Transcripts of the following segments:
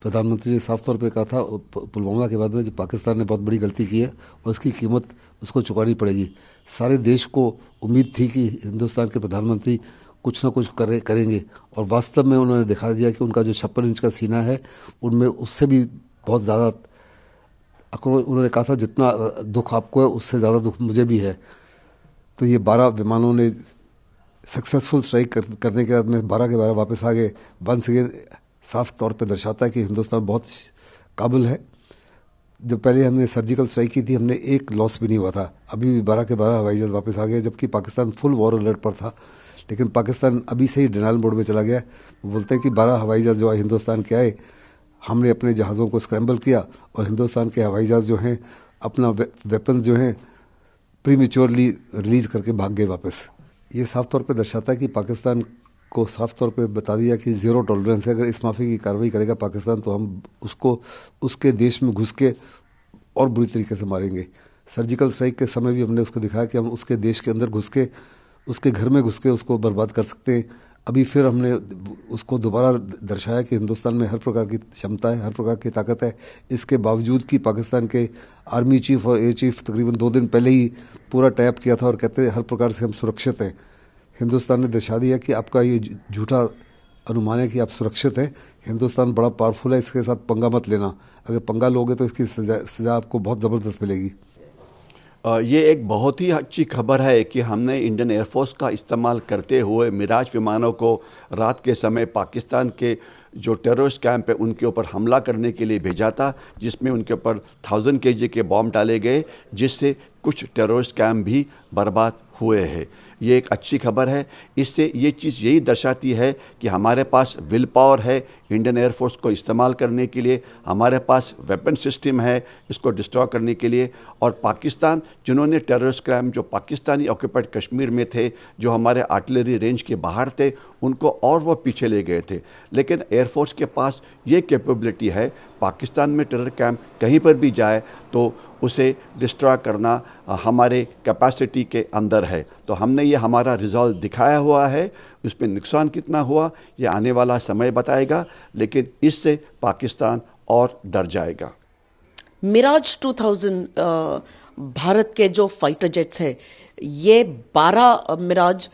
प्रधानमंत्री ने साफ तौर पे कहा था पुलवामा के बाद में, जब पाकिस्तान ने बहुत बड़ी गलती की है और उसकी कीमत उसको चुकानी पड़ेगी। सारे देश को उम्मीद थी कि हिंदुस्तान के प्रधानमंत्री कुछ ना कुछ करेंगे, और वास्तव में उन्होंने दिखा दिया कि उनका जो 56 इंच का सीना है उनमें उससे भी बहुत ज़्यादा। उन्होंने कहा था जितना दुख आपको है उससे ज़्यादा दुख मुझे भी है। तो ये 12 विमानों ने सक्सेसफुल स्ट्राइक करने के बाद में 12 के 12 वापस आ गए। वंस अगेन साफ तौर पे दर्शाता है कि हिंदुस्तान बहुत काबिल है। जब पहले हमने सर्जिकल स्ट्राइक की थी, हमने एक लॉस भी नहीं हुआ था। अभी भी 12 के 12 हवाई जहाज वापस आ गए, जबकि पाकिस्तान फुल वॉर अलर्ट पर था। लेकिन पाकिस्तान अभी से ही डिनाइल मोड में चला गया। वो बोलते हैं कि 12 हवाई जहाज जो हिंदुस्तान के आए, हमने अपने जहाज़ों को स्क्रैम्बल किया और हिंदुस्तान के हवाई जहाज जो हैं अपना वेपन जो हैं प्रीमेच्योरली रिलीज करके भाग गए वापस। ये साफ तौर पे दर्शाता है कि पाकिस्तान को साफ तौर पे बता दिया कि ज़ीरो टॉलरेंस है। अगर इस माफ़ी की कार्रवाई करेगा पाकिस्तान तो हम उसको उसके देश में घुस के और बुरी तरीके से मारेंगे। सर्जिकल स्ट्राइक के समय भी हमने उसको दिखाया कि हम उसके देश के अंदर घुस के, उसके घर में घुस के उसको बर्बाद कर सकते हैं। अभी फिर हमने उसको दोबारा दर्शाया कि हिंदुस्तान में हर प्रकार की क्षमता है, हर प्रकार की ताकत है। इसके बावजूद कि पाकिस्तान के आर्मी चीफ और एयर चीफ तकरीबन 2 दिन पहले ही पूरा टैप किया था और कहते हैं हर प्रकार से हम सुरक्षित हैं। हिंदुस्तान ने दर्शा दिया कि आपका ये झूठा अनुमान है कि आप सुरक्षित हैं। हिंदुस्तान बड़ा पावरफुल है, इसके साथ पंगा मत लेना। अगर पंगा लोगे तो इसकी सजा आपको बहुत ज़बरदस्त मिलेगी। ये एक बहुत ही अच्छी खबर है कि हमने इंडियन एयरफोर्स का इस्तेमाल करते हुए मिराज विमानों को रात के समय पाकिस्तान के जो टेररिस्ट कैंप है उनके ऊपर हमला करने के लिए भेजा था, जिसमें उनके ऊपर 1000 kg के बॉम्ब डाले गए, जिससे कुछ टेररिस्ट कैंप भी बर्बाद हुए हैं। ये एक अच्छी खबर है। इससे ये चीज़ यही दर्शाती है कि हमारे पास विल पावर है इंडियन एयरफोर्स को इस्तेमाल करने के लिए, हमारे पास वेपन सिस्टम है इसको डिस्ट्रॉय करने के लिए। और पाकिस्तान जिन्होंने टेररिस्ट क्राइम जो पाकिस्तानी ऑक्यूपाइड कश्मीर में थे, जो हमारे आर्टिलरी रेंज के बाहर थे, उनको और वो पीछे ले गए थे। लेकिन एयरफोर्स के पास ये कैपेबिलिटी है, पाकिस्तान में टेरर कैंप कहीं पर भी जाए तो उसे डिस्ट्रॉय करना हमारे कैपेसिटी के अंदर है। तो हमने ये हमारा रिजॉल्व दिखाया हुआ है। उसमें नुकसान कितना हुआ ये आने वाला समय बताएगा, लेकिन इससे पाकिस्तान और डर जाएगा। मिराज 2000 भारत के जो फाइटर जेट्स है, ये 12 मिराज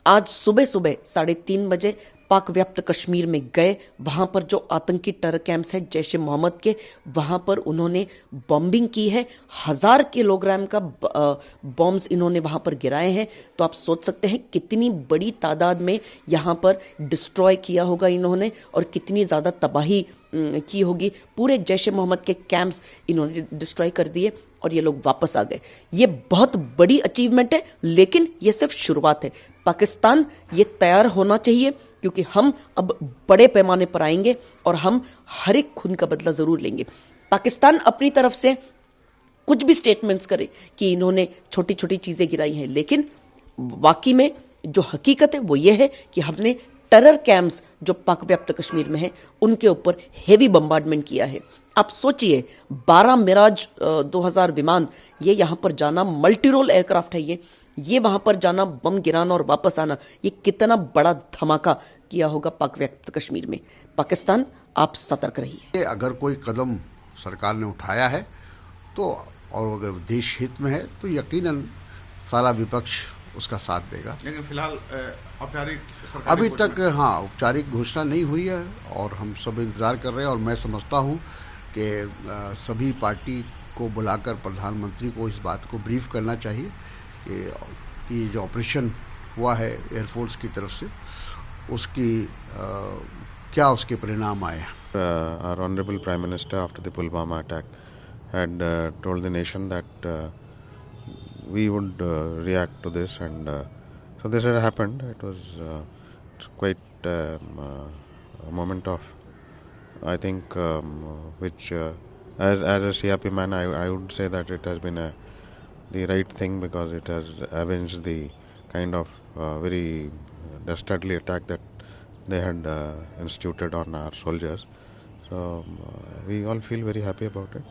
आज सुबह सुबह 3:30 बजे पाक व्याप्त कश्मीर में गए। वहां पर जो आतंकी टेरर कैंप्स है जैश ए मोहम्मद के, वहां पर उन्होंने बॉम्बिंग की है। 1000 किलोग्राम का बॉम्ब्स इन्होंने वहां पर गिराए हैं। तो आप सोच सकते हैं कितनी बड़ी तादाद में यहां पर डिस्ट्रॉय किया होगा इन्होंने, और कितनी ज्यादा तबाही की होगी। पूरे जैश ए मोहम्मद के कैंप्स इन्होंने डिस्ट्रॉय कर दिए और ये लोग वापस आ गए। ये बहुत बड़ी अचीवमेंट है, लेकिन ये सिर्फ शुरुआत है। पाकिस्तान ये तैयार होना चाहिए, क्योंकि हम अब बड़े पैमाने पर आएंगे और हम हर एक खून का बदला जरूर लेंगे। पाकिस्तान अपनी तरफ से कुछ भी स्टेटमेंट्स करे कि इन्होंने छोटी छोटी चीजें गिराई हैं, लेकिन वाकई में जो हकीकत है वो ये है कि हमने टेरर कैंप्स जो पाक व्याप्त कश्मीर में है उनके ऊपर हेवी बम्बार्डमेंट किया है। आप सोचिए 12 मिराज 2000 विमान, ये यहां पर जाना, मल्टी रोल एयरक्राफ्ट है ये वहां पर जाना, बम गिराना और वापस आना, ये कितना बड़ा धमाका किया होगा पाक व्याप्त कश्मीर में। पाकिस्तान आप सतर्क रहिए। अगर कोई कदम सरकार ने उठाया है तो, और अगर देश हित में है तो यकीनन सारा विपक्ष उसका साथ देगा। लेकिन फिलहाल औपचारिक अभी तक औपचारिक घोषणा नहीं हुई है और हम सब इंतजार कर रहे हैं। और मैं समझता हूं कि सभी पार्टी को बुलाकर प्रधानमंत्री को इस बात को ब्रीफ करना चाहिए कि जो ऑपरेशन हुआ है एयरफोर्स की तरफ से उसकी क्या उसके परिणाम आए। Our Honorable Prime Minister, after the Pulwama attack, had told the nation that we would react to this, and so this had happened. It was quite a moment of, I think, which as a CRP man, I would say that it has been the right thing, because it has avenged the kind of very dastardly attack that they had instituted on our soldiers. So we all feel very happy about it.